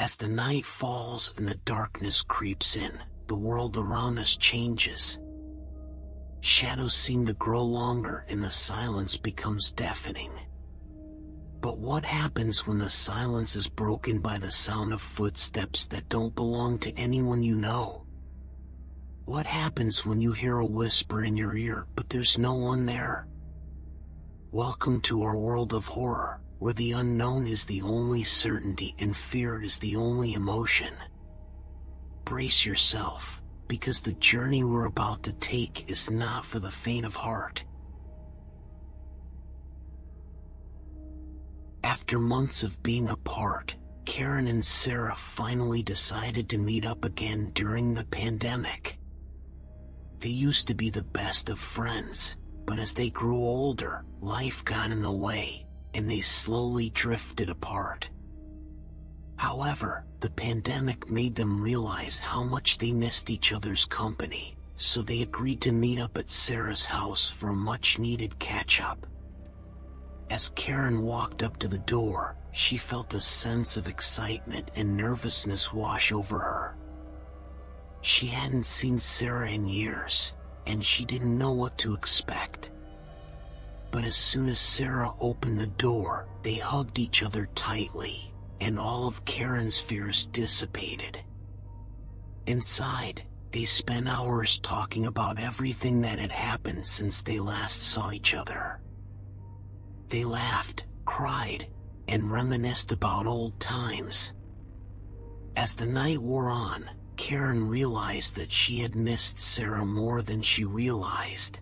As the night falls and the darkness creeps in, the world around us changes. Shadows seem to grow longer and the silence becomes deafening. But what happens when the silence is broken by the sound of footsteps that don't belong to anyone you know? What happens when you hear a whisper in your ear, but there's no one there? Welcome to our world of horror, where the unknown is the only certainty and fear is the only emotion. Brace yourself, because the journey we're about to take is not for the faint of heart. After months of being apart, Karen and Sarah finally decided to meet up again during the pandemic. They used to be the best of friends, but as they grew older, life got in the way, and they slowly drifted apart. However, the pandemic made them realize how much they missed each other's company, so they agreed to meet up at Sarah's house for a much-needed catch-up. As Karen walked up to the door, she felt a sense of excitement and nervousness wash over her. She hadn't seen Sarah in years, and she didn't know what to expect. But as soon as Sarah opened the door, they hugged each other tightly, and all of Karen's fears dissipated. Inside, they spent hours talking about everything that had happened since they last saw each other. They laughed, cried, and reminisced about old times. As the night wore on, Karen realized that she had missed Sarah more than she realized.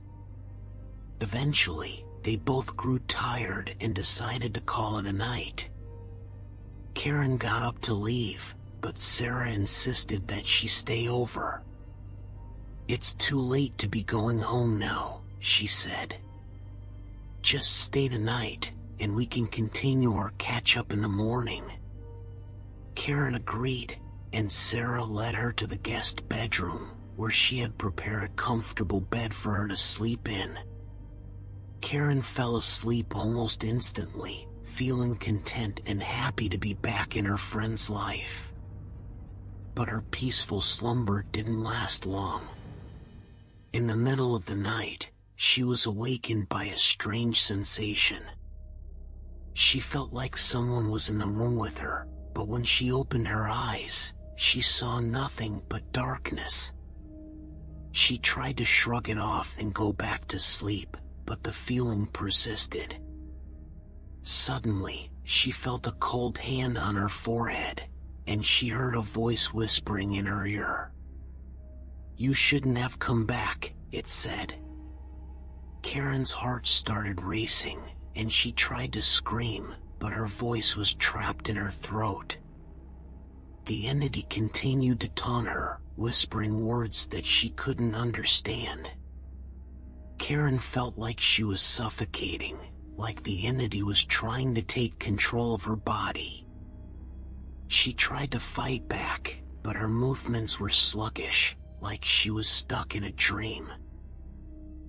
Eventually, they both grew tired and decided to call it a night. Karen got up to leave, but Sarah insisted that she stay over. "It's too late to be going home now," she said. "Just stay tonight, and we can continue our catch-up in the morning." Karen agreed, and Sarah led her to the guest bedroom, where she had prepared a comfortable bed for her to sleep in. Karen fell asleep almost instantly, feeling content and happy to be back in her friend's life. But her peaceful slumber didn't last long. In the middle of the night, she was awakened by a strange sensation. She felt like someone was in the room with her, but when she opened her eyes, she saw nothing but darkness. She tried to shrug it off and go back to sleep, but the feeling persisted. Suddenly, she felt a cold hand on her forehead, and she heard a voice whispering in her ear. "You shouldn't have come back," it said. Karen's heart started racing, and she tried to scream, but her voice was trapped in her throat. The entity continued to taunt her, whispering words that she couldn't understand. Karen felt like she was suffocating, like the entity was trying to take control of her body. She tried to fight back, but her movements were sluggish, like she was stuck in a dream.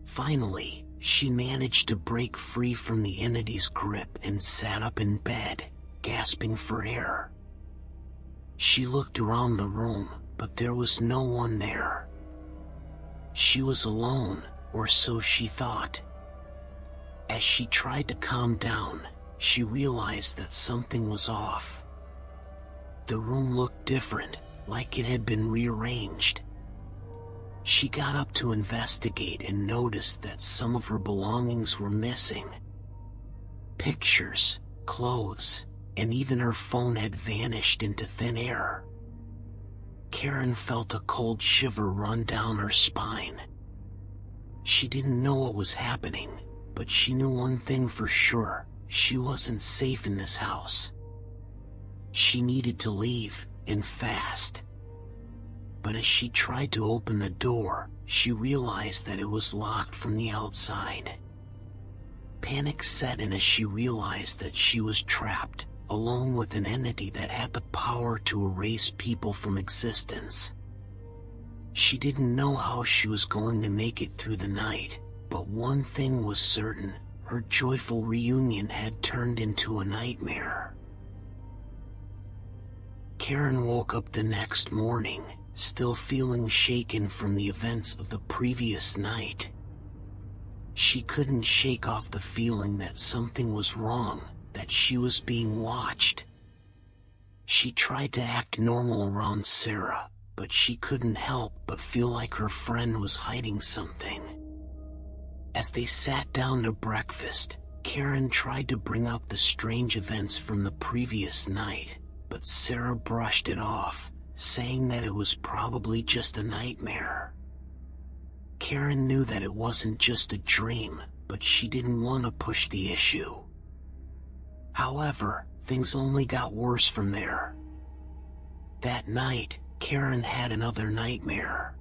Finally, she managed to break free from the entity's grip and sat up in bed, gasping for air. She looked around the room, but there was no one there. She was alone, or so she thought. As she tried to calm down, she realized that something was off. The room looked different, like it had been rearranged. She got up to investigate and noticed that some of her belongings were missing. Pictures, clothes, and even her phone had vanished into thin air. Karen felt a cold shiver run down her spine. She didn't know what was happening, but she knew one thing for sure: she wasn't safe in this house. She needed to leave, and fast. But as she tried to open the door, she realized that it was locked from the outside. Panic set in as she realized that she was trapped, alone with an entity that had the power to erase people from existence. She didn't know how she was going to make it through the night, but one thing was certain: her joyful reunion had turned into a nightmare. Karen woke up the next morning, still feeling shaken from the events of the previous night. She couldn't shake off the feeling that something was wrong, that she was being watched. She tried to act normal around Sarah, but she couldn't help but feel like her friend was hiding something. As they sat down to breakfast, Karen tried to bring up the strange events from the previous night, but Sarah brushed it off, saying that it was probably just a nightmare. Karen knew that it wasn't just a dream, but she didn't want to push the issue. However, things only got worse from there. That night, Karen had another nightmare.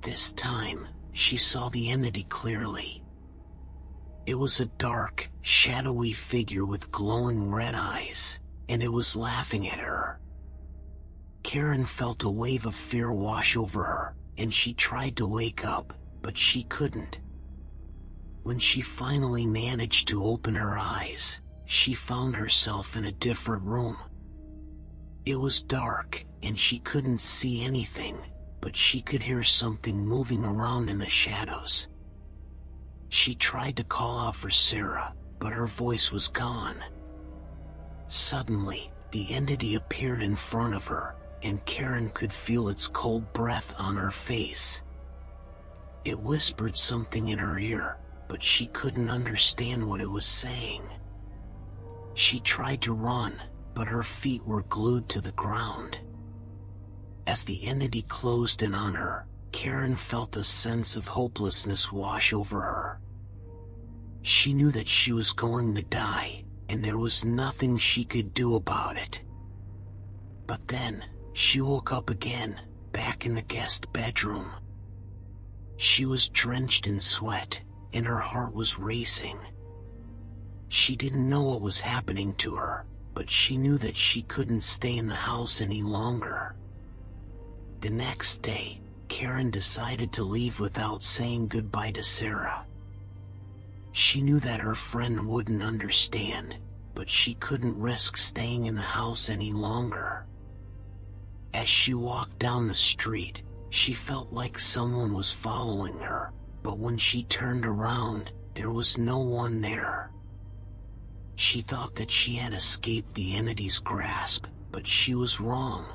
This time, she saw the entity clearly. It was a dark, shadowy figure with glowing red eyes, and it was laughing at her. Karen felt a wave of fear wash over her, and she tried to wake up, but she couldn't. When she finally managed to open her eyes, she found herself in a different room. It was dark, and she couldn't see anything, but she could hear something moving around in the shadows. She tried to call out for Sarah, but her voice was gone. Suddenly, the entity appeared in front of her, and Karen could feel its cold breath on her face. It whispered something in her ear, but she couldn't understand what it was saying. She tried to run, but her feet were glued to the ground. As the entity closed in on her, Karen felt a sense of hopelessness wash over her. She knew that she was going to die, and there was nothing she could do about it. But then, she woke up again, back in the guest bedroom. She was drenched in sweat, and her heart was racing. She didn't know what was happening to her, but she knew that she couldn't stay in the house any longer. The next day, Karen decided to leave without saying goodbye to Sarah. She knew that her friend wouldn't understand, but she couldn't risk staying in the house any longer. As she walked down the street, she felt like someone was following her, but when she turned around, there was no one there. She thought that she had escaped the entity's grasp, but she was wrong.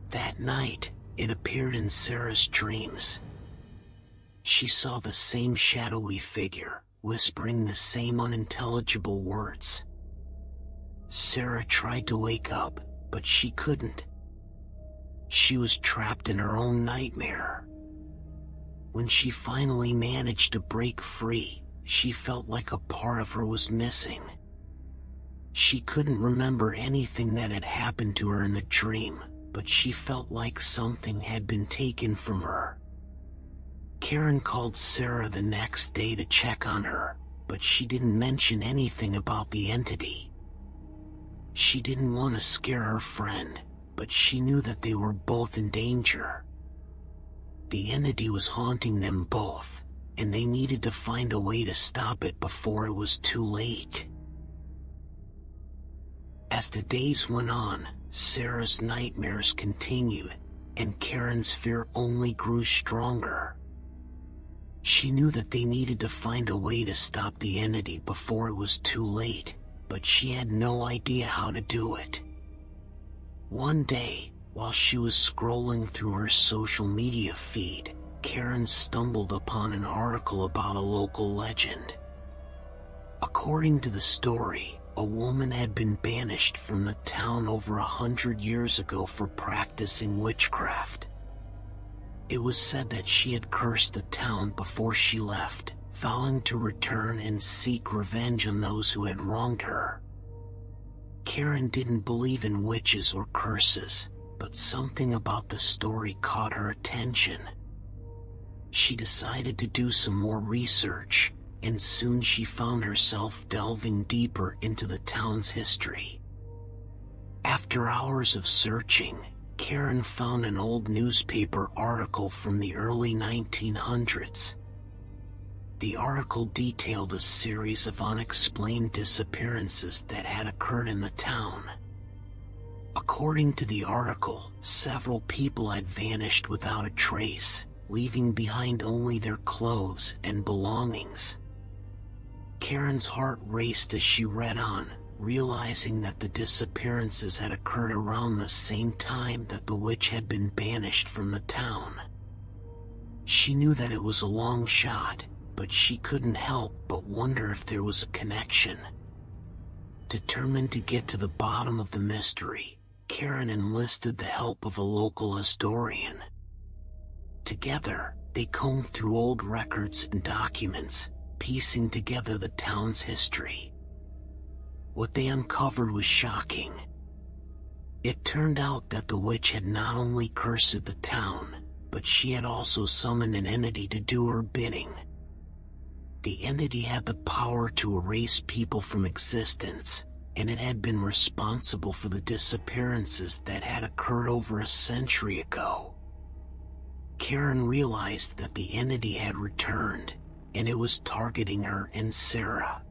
That night, it appeared in Sarah's dreams. She saw the same shadowy figure, whispering the same unintelligible words. Sarah tried to wake up, but she couldn't. She was trapped in her own nightmare. When she finally managed to break free, she felt like a part of her was missing. She couldn't remember anything that had happened to her in the dream, but she felt like something had been taken from her. Karen called Sarah the next day to check on her, but she didn't mention anything about the entity. She didn't want to scare her friend, but she knew that they were both in danger. The entity was haunting them both, and they needed to find a way to stop it before it was too late. As the days went on, Sarah's nightmares continued, and Karen's fear only grew stronger. She knew that they needed to find a way to stop the entity before it was too late, but she had no idea how to do it. One day, while she was scrolling through her social media feed, Karen stumbled upon an article about a local legend. According to the story, a woman had been banished from the town over 100 years ago for practicing witchcraft. It was said that she had cursed the town before she left, vowing to return and seek revenge on those who had wronged her. Karen didn't believe in witches or curses, but something about the story caught her attention. She decided to do some more research, and soon she found herself delving deeper into the town's history. After hours of searching, Karen found an old newspaper article from the early 1900s. The article detailed a series of unexplained disappearances that had occurred in the town. According to the article, several people had vanished without a trace, leaving behind only their clothes and belongings. Karen's heart raced as she read on, realizing that the disappearances had occurred around the same time that the witch had been banished from the town. She knew that it was a long shot, but she couldn't help but wonder if there was a connection. Determined to get to the bottom of the mystery, Karen enlisted the help of a local historian. Together, they combed through old records and documents, piecing together the town's history. What they uncovered was shocking. It turned out that the witch had not only cursed the town, but she had also summoned an entity to do her bidding. The entity had the power to erase people from existence, and it had been responsible for the disappearances that had occurred over a century ago. Karen realized that the entity had returned, and it was targeting her and Sarah.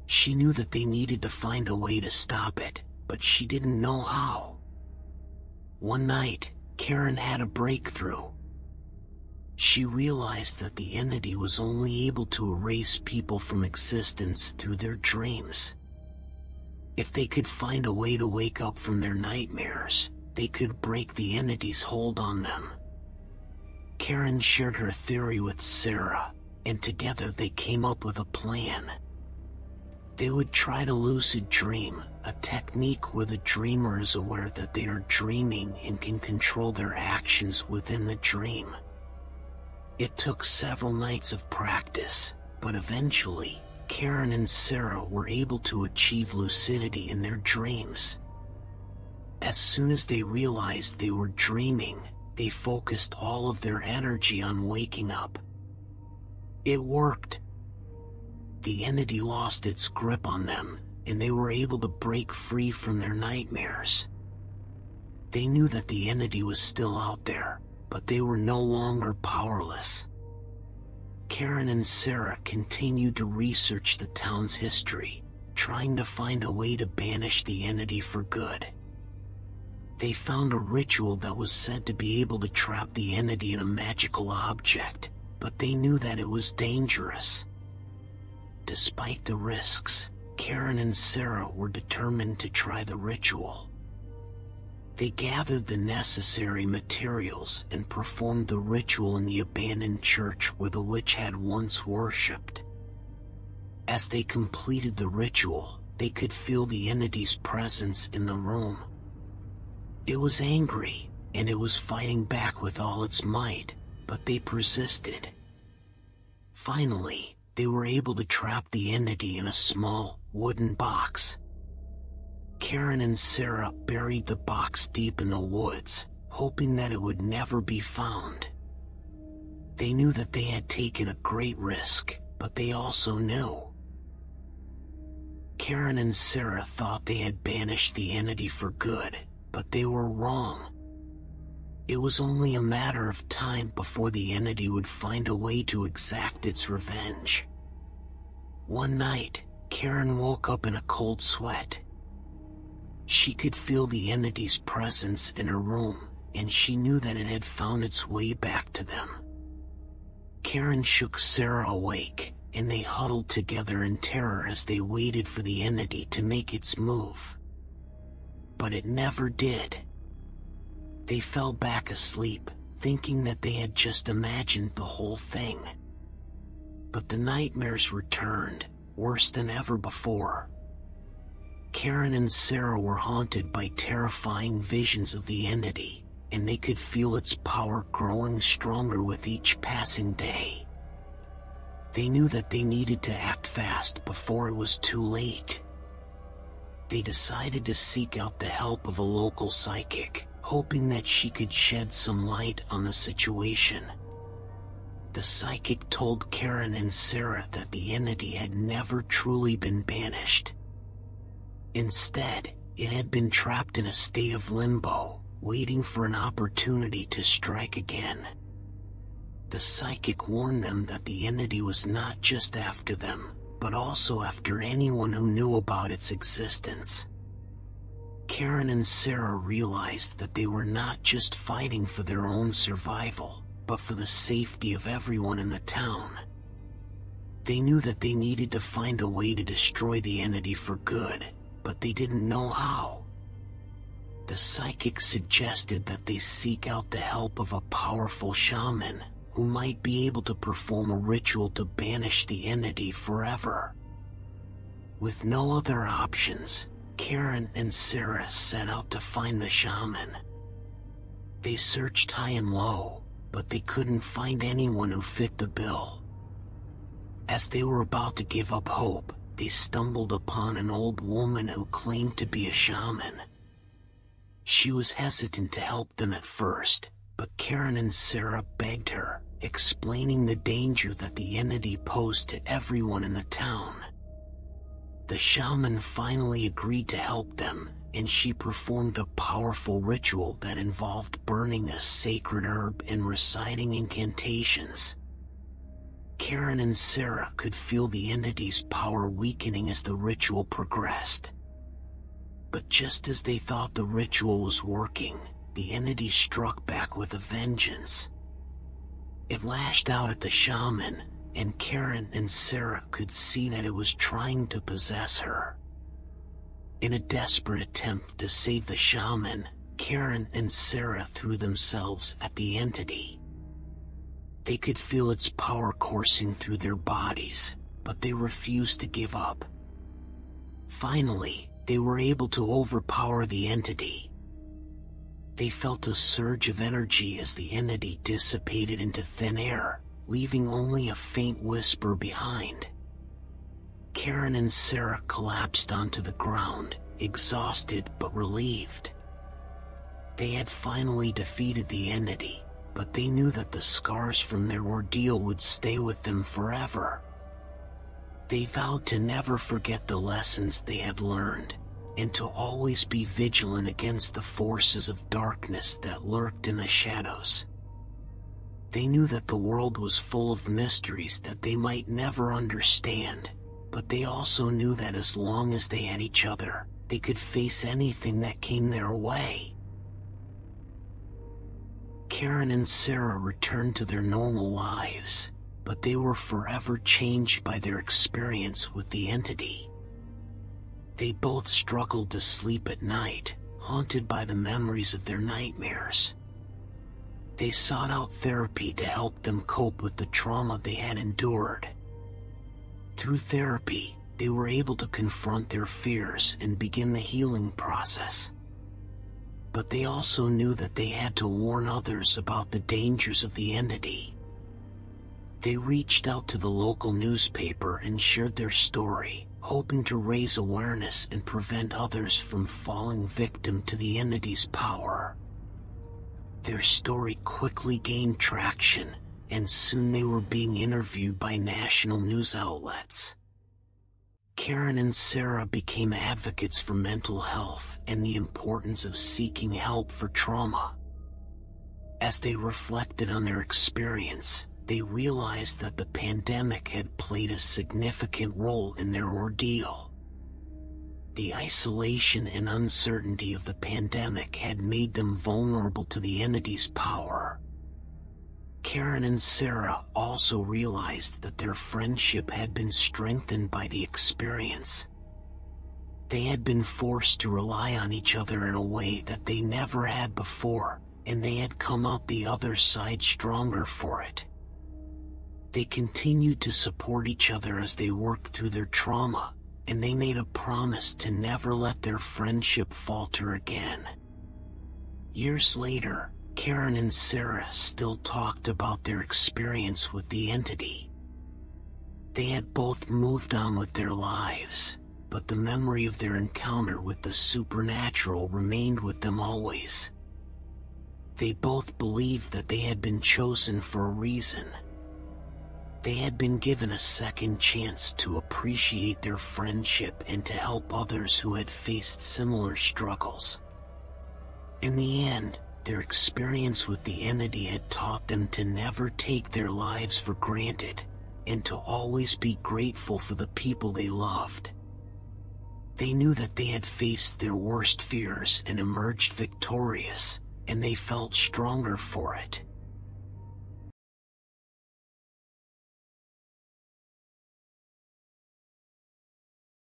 She knew that they needed to find a way to stop it, but she didn't know how. One night, Karen had a breakthrough. She realized that the entity was only able to erase people from existence through their dreams. If they could find a way to wake up from their nightmares, they could break the entity's hold on them. Karen shared her theory with Sarah, and together they came up with a plan. They would try to lucid dream, a technique where the dreamer is aware that they are dreaming and can control their actions within the dream. It took several nights of practice, but eventually, Karen and Sarah were able to achieve lucidity in their dreams. As soon as they realized they were dreaming, they focused all of their energy on waking up. It worked. The entity lost its grip on them, and they were able to break free from their nightmares. They knew that the entity was still out there, but they were no longer powerless. Karen and Sarah continued to research the town's history, trying to find a way to banish the entity for good. They found a ritual that was said to be able to trap the entity in a magical object, but they knew that it was dangerous. Despite the risks, Karen and Sarah were determined to try the ritual. They gathered the necessary materials and performed the ritual in the abandoned church where the witch had once worshipped. As they completed the ritual, they could feel the entity's presence in the room. It was angry, and it was fighting back with all its might, but they persisted. Finally, they were able to trap the entity in a small, wooden box. Karen and Sarah buried the box deep in the woods, hoping that it would never be found. They knew that they had taken a great risk, but they also knew. Karen and Sarah thought they had banished the entity for good, but they were wrong. It was only a matter of time before the entity would find a way to exact its revenge. One night, Karen woke up in a cold sweat. She could feel the entity's presence in her room, and she knew that it had found its way back to them. Karen shook Sarah awake, and they huddled together in terror as they waited for the entity to make its move. But it never did. They fell back asleep, thinking that they had just imagined the whole thing. But the nightmares returned, worse than ever before. Karen and Sarah were haunted by terrifying visions of the entity, and they could feel its power growing stronger with each passing day. They knew that they needed to act fast before it was too late. They decided to seek out the help of a local psychic, hoping that she could shed some light on the situation. The psychic told Karen and Sarah that the entity had never truly been banished. Instead, it had been trapped in a state of limbo, waiting for an opportunity to strike again. The psychic warned them that the entity was not just after them, but also after anyone who knew about its existence. Karen and Sarah realized that they were not just fighting for their own survival, but for the safety of everyone in the town. They knew that they needed to find a way to destroy the entity for good, but they didn't know how. The psychic suggested that they seek out the help of a powerful shaman, who might be able to perform a ritual to banish the entity forever. With no other options, Karen and Sarah set out to find the shaman. They searched high and low, but they couldn't find anyone who fit the bill. As they were about to give up hope, they stumbled upon an old woman who claimed to be a shaman. She was hesitant to help them at first, but Karen and Sarah begged her, explaining the danger that the entity posed to everyone in the town. The shaman finally agreed to help them, and she performed a powerful ritual that involved burning a sacred herb and reciting incantations. Karen and Sarah could feel the entity's power weakening as the ritual progressed. But just as they thought the ritual was working, the entity struck back with a vengeance. It lashed out at the shaman, and Karen and Sarah could see that it was trying to possess her. In a desperate attempt to save the shaman, Karen and Sarah threw themselves at the entity. They could feel its power coursing through their bodies, but they refused to give up. Finally, they were able to overpower the entity. They felt a surge of energy as the entity dissipated into thin air, leaving only a faint whisper behind. Karen and Sarah collapsed onto the ground, exhausted but relieved. They had finally defeated the entity, but they knew that the scars from their ordeal would stay with them forever. They vowed to never forget the lessons they had learned, and to always be vigilant against the forces of darkness that lurked in the shadows. They knew that the world was full of mysteries that they might never understand, but they also knew that as long as they had each other, they could face anything that came their way. Karen and Sarah returned to their normal lives, but they were forever changed by their experience with the entity. They both struggled to sleep at night, haunted by the memories of their nightmares. They sought out therapy to help them cope with the trauma they had endured. Through therapy, they were able to confront their fears and begin the healing process. But they also knew that they had to warn others about the dangers of the entity. They reached out to the local newspaper and shared their story, hoping to raise awareness and prevent others from falling victim to the entity's power. Their story quickly gained traction, and soon they were being interviewed by national news outlets. Karen and Sarah became advocates for mental health and the importance of seeking help for trauma. As they reflected on their experience, they realized that the pandemic had played a significant role in their ordeal. The isolation and uncertainty of the pandemic had made them vulnerable to the entity's power. Karen and Sarah also realized that their friendship had been strengthened by the experience. They had been forced to rely on each other in a way that they never had before, and they had come out the other side stronger for it. They continued to support each other as they worked through their trauma, and they made a promise to never let their friendship falter again. Years later, Karen and Sarah still talked about their experience with the entity. They had both moved on with their lives, but the memory of their encounter with the supernatural remained with them always. They both believed that they had been chosen for a reason. They had been given a second chance to appreciate their friendship and to help others who had faced similar struggles. In the end, their experience with the entity had taught them to never take their lives for granted, and to always be grateful for the people they loved. They knew that they had faced their worst fears and emerged victorious, and they felt stronger for it.